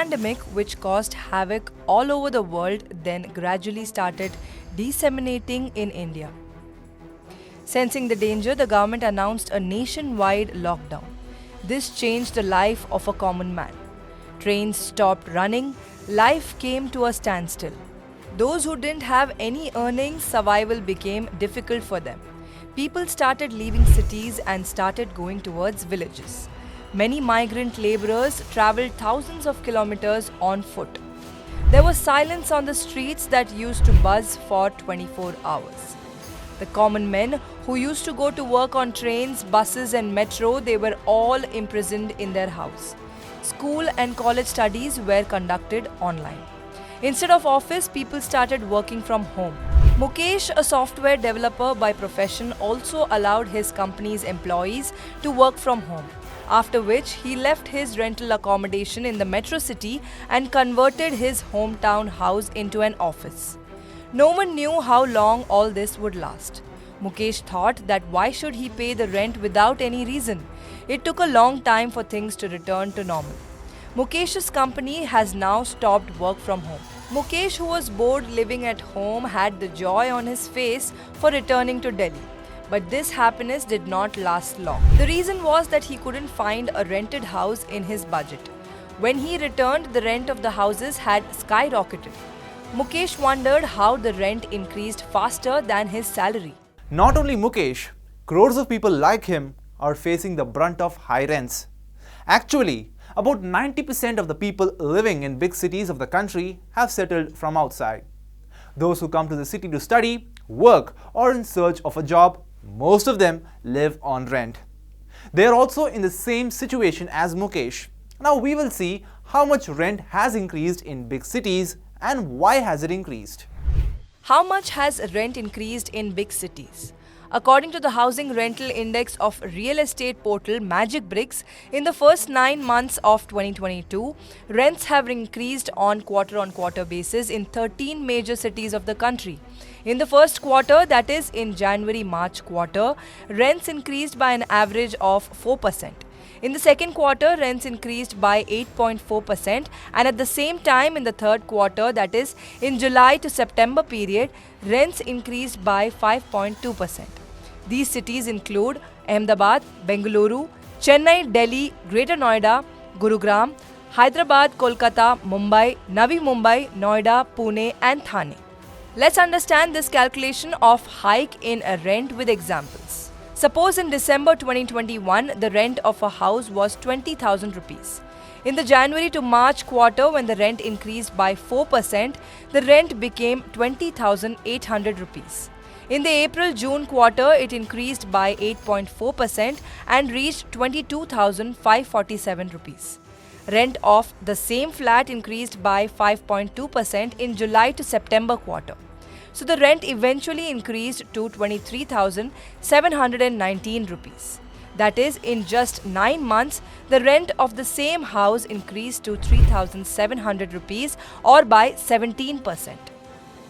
pandemic, which caused havoc all over the world, then gradually started disseminating in India. Sensing the danger, the government announced a nationwide lockdown. This changed the life of a common man. Trains stopped running, life came to a standstill. Those who didn't have any earnings, survival became difficult for them. People started leaving cities and started going towards villages. Many migrant laborers traveled thousands of kilometers on foot. There was silence on the streets that used to buzz for 24 hours. The common men who used to go to work on trains, buses and metro, they were all imprisoned in their house. School and college studies were conducted online. Instead of office, people started working from home. Mukesh, a software developer by profession, also allowed his company's employees to work from home, after which he left his rental accommodation in the metro city and converted his hometown house into an office. No one knew how long all this would last. Mukesh thought that why should he pay the rent without any reason? It took a long time for things to return to normal. Mukesh's company has now stopped work from home. Mukesh, who was bored living at home, had the joy on his face for returning to Delhi. But this happiness did not last long. The reason was that he couldn't find a rented house in his budget. When he returned, the rent of the houses had skyrocketed. Mukesh wondered how the rent increased faster than his salary. Not only Mukesh, crores of people like him are facing the brunt of high rents. Actually, about 90% of the people living in big cities of the country have settled from outside. Those who come to the city to study, work, or in search of a job, most of them live on rent. They are also in the same situation as Mukesh. Now we will see how much rent has increased in big cities and why has it increased. How much has rent increased in big cities? According to the Housing Rental Index of real estate portal Magicbricks, in the first 9 months of 2022, rents have increased on quarter-on-quarter basis in 13 major cities of the country. In the first quarter, that is in January-March quarter, rents increased by an average of 4%. In the second quarter, rents increased by 8.4%, and at the same time in the third quarter, that is in July to September period, rents increased by 5.2%. These cities include Ahmedabad, Bengaluru, Chennai, Delhi, Greater Noida, Gurugram, Hyderabad, Kolkata, Mumbai, Navi Mumbai, Noida, Pune and Thane. Let's understand this calculation of hike in a rent with examples. Suppose in December 2021, the rent of a house was 20,000 rupees. In the January to March quarter, when the rent increased by 4%, the rent became 20,800 rupees. In the April-June quarter, it increased by 8.4% and reached 22,547 rupees. Rent of the same flat increased by 5.2% in July to September quarter. So the rent eventually increased to 23,719 rupees. That is, in just 9 months, the rent of the same house increased to 3,700 rupees or by 17%.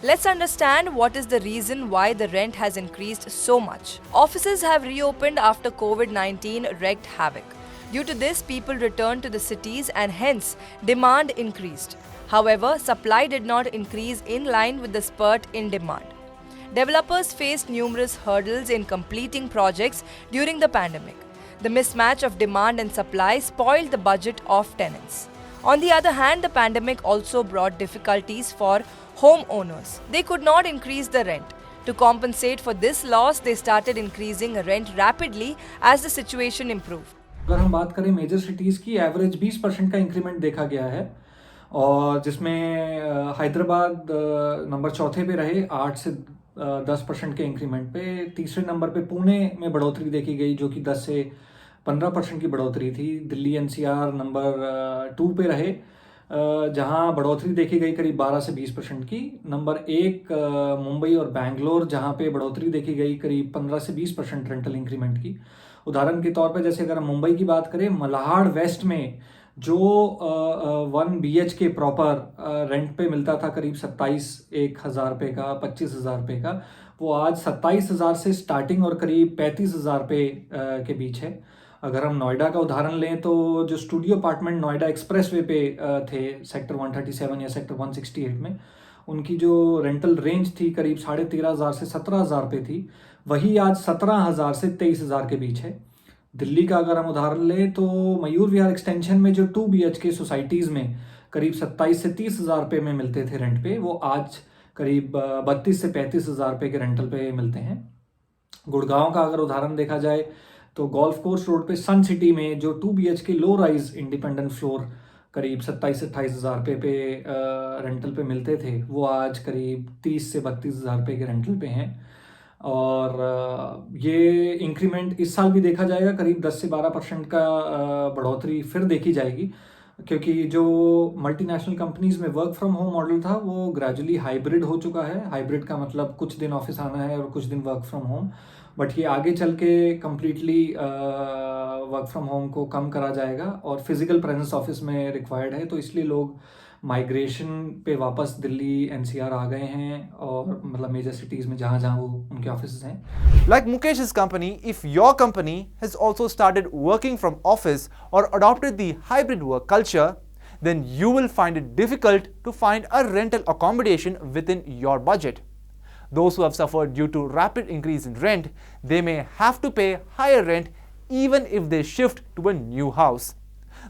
Let's understand what is the reason why the rent has increased so much. Offices have reopened after COVID-19 wreaked havoc. Due to this, people returned to the cities and hence demand increased. However, supply did not increase in line with the spurt in demand. Developers faced numerous hurdles in completing projects during the pandemic. The mismatch of demand and supply spoiled the budget of tenants. On the other hand, the pandemic also brought difficulties for homeowners. They could not increase the rent. To compensate for this loss, they started increasing rent rapidly as the situation improved. अगर हम बात करें major cities की, average 20% का increment देखा गया है और जिसमें हैदराबाद नंबर चौथे पे रहे 8 से 10% के इंक्रीमेंट पे। तीसरे नंबर पे पुणे में बढ़ोतरी देखी गई जो कि 10 से 15% की बढ़ोतरी थी। दिल्ली एनसीआर नंबर 2 पे रहे जहां बढ़ोतरी देखी गई करीब 12 से 20% की। नंबर 1 मुंबई और बैंगलोर जहां पे बढ़ोतरी देखी गई करीब 15 से 20% रेंटल इंक्रीमेंट की। उदाहरण के तौर पे जैसे अगर हम मुंबई की बात करें, मलाड वेस्ट में जो 1 BHK प्रॉपर रेंट पे मिलता था करीब 27,000 रुपये का, 25,000 रुपये का, वो आज 27,000 से स्टार्टिंग और करीब 35,000 रुपये के बीच है। अगर हम नोएडा का उदाहरण लें तो जो studio apartment Noida express way पे थे सेक्टर 137 या सेक्टर 168 में, उनकी जो रेंटल रेंज थी करीब 13,500 से 17,000 पे थी, वही आज 17,000 से 23,000 के बीच है। दिल्ली का अगर हम उदाहरण लें तो मयूर विहार एक्सटेंशन में जो 2 BHK सोसाइटीज़ में करीब 27 से 30,000 रुपये में मिलते थे रेंट पे, वो आज करीब 32 से 35,000 रुपये के रेंटल पे मिलते हैं। गुड़गांव का अगर उदाहरण देखा जाए तो गोल्फ कोर्स रोड पे सन सिटी में जो 2 BHK low rise independent floor करीब 27 से 28,000 रुपये पे रेंटल पे मिलते थे, वो आज करीब 30 से 32,000 रुपये के रेंटल पे हैं। और ये इंक्रीमेंट इस साल भी देखा जाएगा, करीब 10 से 12% का बढ़ोतरी फिर देखी जाएगी, क्योंकि जो मल्टीनेशनल कंपनीज में वर्क फ्रॉम होम मॉडल था वो ग्रेजुअली हाइब्रिड हो चुका है। हाइब्रिड का मतलब कुछ दिन ऑफिस आना है और कुछ दिन वर्क फ्रॉम होम, बट ये आगे चल के कम्प्लीटली वर्क फ्रॉम होम को कम करा जाएगा और फिजिकल प्रेजेंस ऑफिस में रिक्वायर्ड है। तो इसलिए लोग माइग्रेशन पे वापस दिल्ली NCR आ गए हैं, और मतलब मेजर सिटीज़ में जहाँ जहाँ वो उनके ऑफिस हैं। Like Mukesh's company, if your company has also started working from office or adopted the hybrid work culture, then you will find it difficult to find a rental accommodation within your budget. Those who have suffered due to rapid increase in rent, they may have to pay higher rent even if they shift to a new house.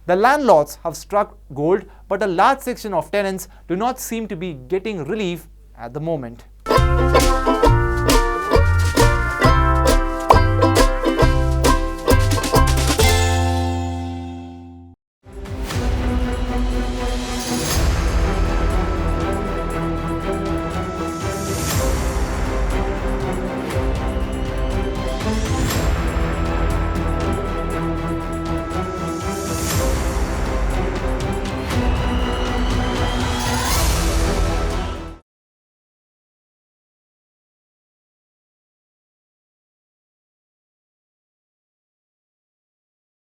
The landlords have struck gold, but a large section of tenants do not seem to be getting relief at the moment.